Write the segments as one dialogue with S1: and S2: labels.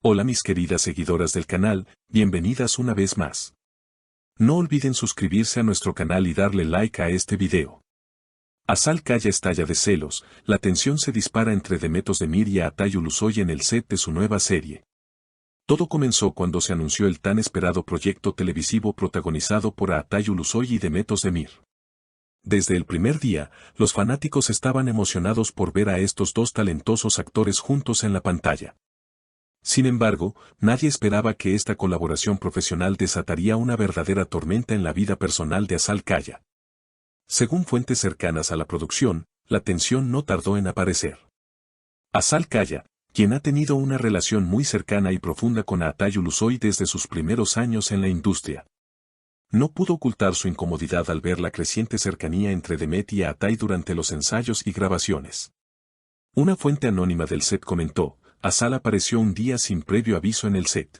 S1: Hola mis queridas seguidoras del canal, bienvenidas una vez más. No olviden suscribirse a nuestro canal y darle like a este video. Azal Kaya estalla de celos, la tensión se dispara entre Demet Özdemir y Atay Ulusoy en el set de su nueva serie. Todo comenzó cuando se anunció el tan esperado proyecto televisivo protagonizado por Atay Ulusoy y Demet Özdemir. Desde el primer día, los fanáticos estaban emocionados por ver a estos dos talentosos actores juntos en la pantalla. Sin embargo, nadie esperaba que esta colaboración profesional desataría una verdadera tormenta en la vida personal de Azal Kaya. Según fuentes cercanas a la producción, la tensión no tardó en aparecer. Azal Kaya, quien ha tenido una relación muy cercana y profunda con Atay Ulusoy desde sus primeros años en la industria, no pudo ocultar su incomodidad al ver la creciente cercanía entre Demet y Atay durante los ensayos y grabaciones. Una fuente anónima del set comentó: Azal apareció un día sin previo aviso en el set.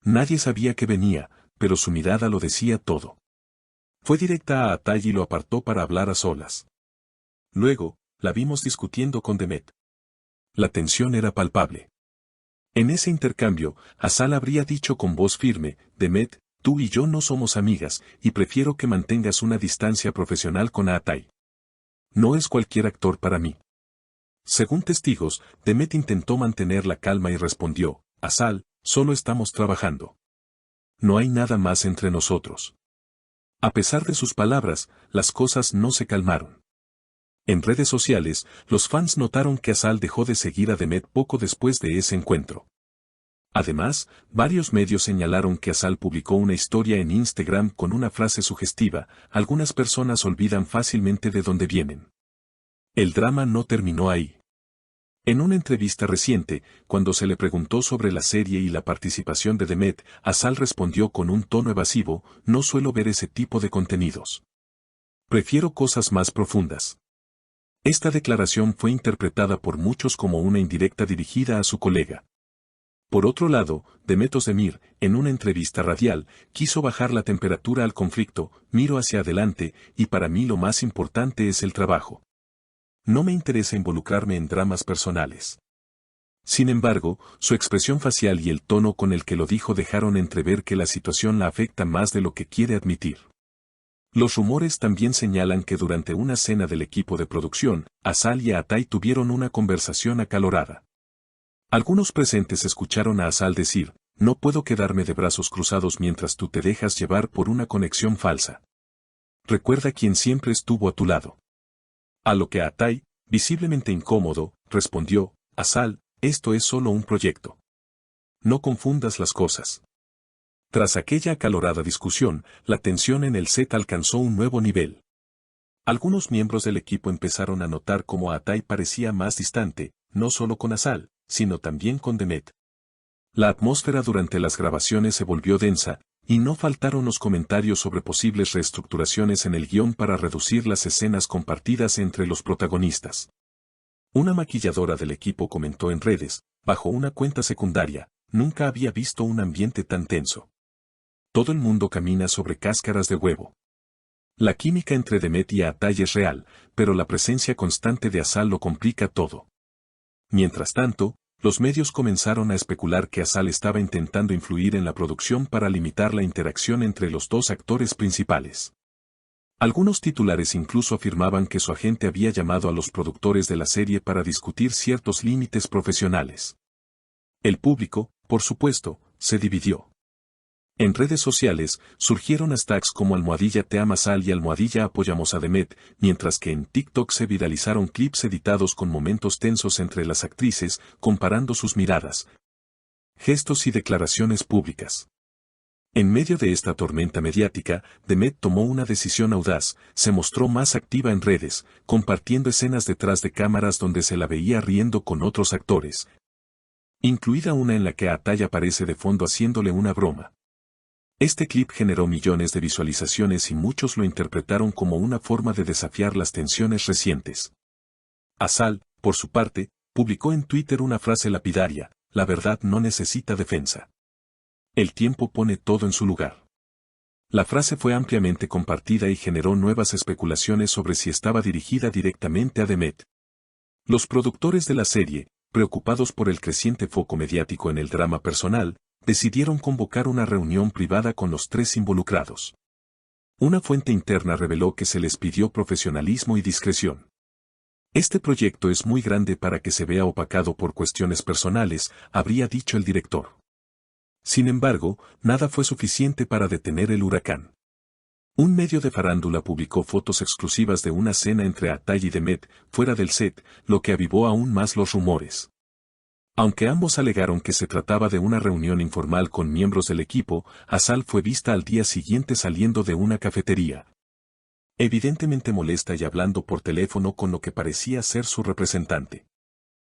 S1: Nadie sabía que venía, pero su mirada lo decía todo. Fue directa a Atay y lo apartó para hablar a solas. Luego, la vimos discutiendo con Demet. La tensión era palpable. En ese intercambio, Azal habría dicho con voz firme: Demet, tú y yo no somos amigas, y prefiero que mantengas una distancia profesional con Atay. No es cualquier actor para mí. Según testigos, Demet intentó mantener la calma y respondió: Azal, solo estamos trabajando. No hay nada más entre nosotros. A pesar de sus palabras, las cosas no se calmaron. En redes sociales, los fans notaron que Azal dejó de seguir a Demet poco después de ese encuentro. Además, varios medios señalaron que Azal publicó una historia en Instagram con una frase sugestiva: algunas personas olvidan fácilmente de dónde vienen. El drama no terminó ahí. En una entrevista reciente, cuando se le preguntó sobre la serie y la participación de Demet, Azal respondió con un tono evasivo: no suelo ver ese tipo de contenidos. Prefiero cosas más profundas. Esta declaración fue interpretada por muchos como una indirecta dirigida a su colega. Por otro lado, Demet Özdemir, en una entrevista radial, quiso bajar la temperatura al conflicto: miro hacia adelante, y para mí lo más importante es el trabajo. No me interesa involucrarme en dramas personales. Sin embargo, su expresión facial y el tono con el que lo dijo dejaron entrever que la situación la afecta más de lo que quiere admitir. Los rumores también señalan que durante una cena del equipo de producción, Azal y Atay tuvieron una conversación acalorada. Algunos presentes escucharon a Azal decir: no puedo quedarme de brazos cruzados mientras tú te dejas llevar por una conexión falsa. Recuerda quién siempre estuvo a tu lado. A lo que Atay, visiblemente incómodo, respondió: Azal, esto es solo un proyecto. No confundas las cosas. Tras aquella acalorada discusión, la tensión en el set alcanzó un nuevo nivel. Algunos miembros del equipo empezaron a notar cómo Atay parecía más distante, no solo con Azal, sino también con Demet. La atmósfera durante las grabaciones se volvió densa, y no faltaron los comentarios sobre posibles reestructuraciones en el guión para reducir las escenas compartidas entre los protagonistas. Una maquilladora del equipo comentó en redes, bajo una cuenta secundaria: nunca había visto un ambiente tan tenso. Todo el mundo camina sobre cáscaras de huevo. La química entre Demet y Atay es real, pero la presencia constante de Azal lo complica todo. Mientras tanto, los medios comenzaron a especular que Azal estaba intentando influir en la producción para limitar la interacción entre los dos actores principales. Algunos titulares incluso afirmaban que su agente había llamado a los productores de la serie para discutir ciertos límites profesionales. El público, por supuesto, se dividió. En redes sociales, surgieron hashtags como #TeamAzal y #apoyamos a Demet, mientras que en TikTok se viralizaron clips editados con momentos tensos entre las actrices, comparando sus miradas, gestos y declaraciones públicas. En medio de esta tormenta mediática, Demet tomó una decisión audaz: se mostró más activa en redes, compartiendo escenas detrás de cámaras donde se la veía riendo con otros actores, incluida una en la que Atay aparece de fondo haciéndole una broma. Este clip generó millones de visualizaciones y muchos lo interpretaron como una forma de desafiar las tensiones recientes. Azal, por su parte, publicó en Twitter una frase lapidaria: la verdad no necesita defensa. El tiempo pone todo en su lugar. La frase fue ampliamente compartida y generó nuevas especulaciones sobre si estaba dirigida directamente a Demet. Los productores de la serie, preocupados por el creciente foco mediático en el drama personal, decidieron convocar una reunión privada con los tres involucrados. Una fuente interna reveló que se les pidió profesionalismo y discreción. Este proyecto es muy grande para que se vea opacado por cuestiones personales, habría dicho el director. Sin embargo, nada fue suficiente para detener el huracán. Un medio de farándula publicó fotos exclusivas de una cena entre Atay y Demet, fuera del set, lo que avivó aún más los rumores. Aunque ambos alegaron que se trataba de una reunión informal con miembros del equipo, Azal fue vista al día siguiente saliendo de una cafetería. Evidentemente molesta y hablando por teléfono con lo que parecía ser su representante.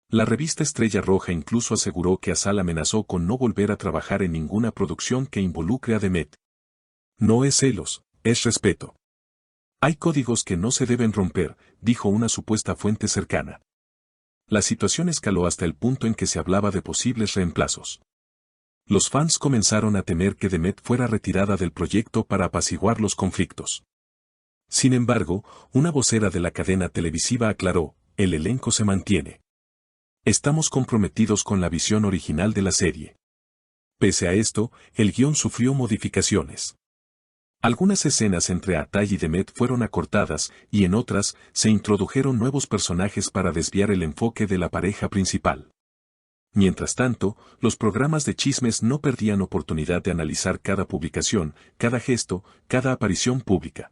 S1: La revista Estrella Roja incluso aseguró que Azal amenazó con no volver a trabajar en ninguna producción que involucre a Demet. No es celos, es respeto. Hay códigos que no se deben romper, dijo una supuesta fuente cercana. La situación escaló hasta el punto en que se hablaba de posibles reemplazos. Los fans comenzaron a temer que Demet fuera retirada del proyecto para apaciguar los conflictos. Sin embargo, una vocera de la cadena televisiva aclaró, el elenco se mantiene. Estamos comprometidos con la visión original de la serie. Pese a esto, el guión sufrió modificaciones. Algunas escenas entre Atay y Demet fueron acortadas y en otras se introdujeron nuevos personajes para desviar el enfoque de la pareja principal. Mientras tanto, los programas de chismes no perdían oportunidad de analizar cada publicación, cada gesto, cada aparición pública.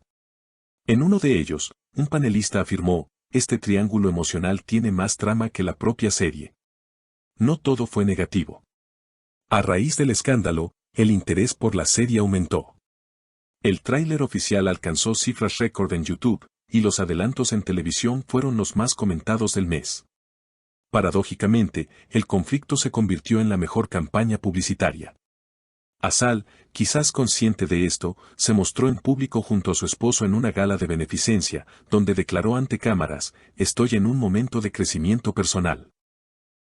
S1: En uno de ellos, un panelista afirmó, este triángulo emocional tiene más trama que la propia serie. No todo fue negativo. A raíz del escándalo, el interés por la serie aumentó. El tráiler oficial alcanzó cifras récord en YouTube, y los adelantos en televisión fueron los más comentados del mes. Paradójicamente, el conflicto se convirtió en la mejor campaña publicitaria. Azal, quizás consciente de esto, se mostró en público junto a su esposo en una gala de beneficencia, donde declaró ante cámaras, estoy en un momento de crecimiento personal.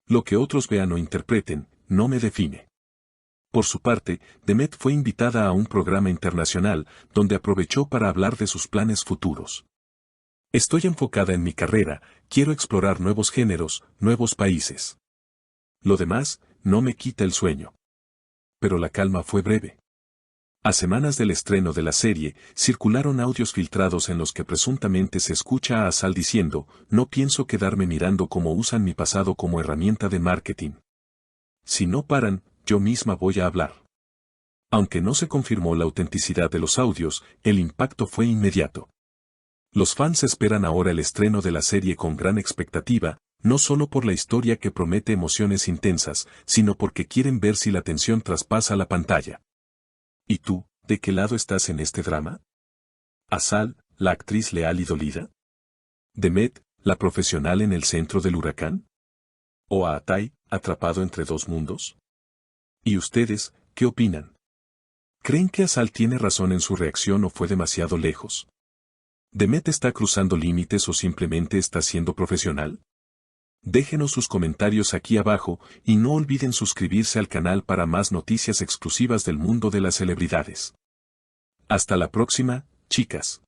S1: Lo que otros vean o interpreten, no me define. Por su parte, Demet fue invitada a un programa internacional, donde aprovechó para hablar de sus planes futuros. Estoy enfocada en mi carrera, quiero explorar nuevos géneros, nuevos países. Lo demás, no me quita el sueño. Pero la calma fue breve. A semanas del estreno de la serie, circularon audios filtrados en los que presuntamente se escucha a Azal diciendo, no pienso quedarme mirando cómo usan mi pasado como herramienta de marketing. Si no paran, yo misma voy a hablar. Aunque no se confirmó la autenticidad de los audios, el impacto fue inmediato. Los fans esperan ahora el estreno de la serie con gran expectativa, no solo por la historia que promete emociones intensas, sino porque quieren ver si la tensión traspasa la pantalla. ¿Y tú, de qué lado estás en este drama? ¿Azal, la actriz leal y dolida? ¿Demet, la profesional en el centro del huracán? ¿O a Atay, atrapado entre dos mundos? ¿Y ustedes, qué opinan? ¿Creen que Azal tiene razón en su reacción o fue demasiado lejos? ¿Demet está cruzando límites o simplemente está siendo profesional? Déjenos sus comentarios aquí abajo y no olviden suscribirse al canal para más noticias exclusivas del mundo de las celebridades. Hasta la próxima, chicas.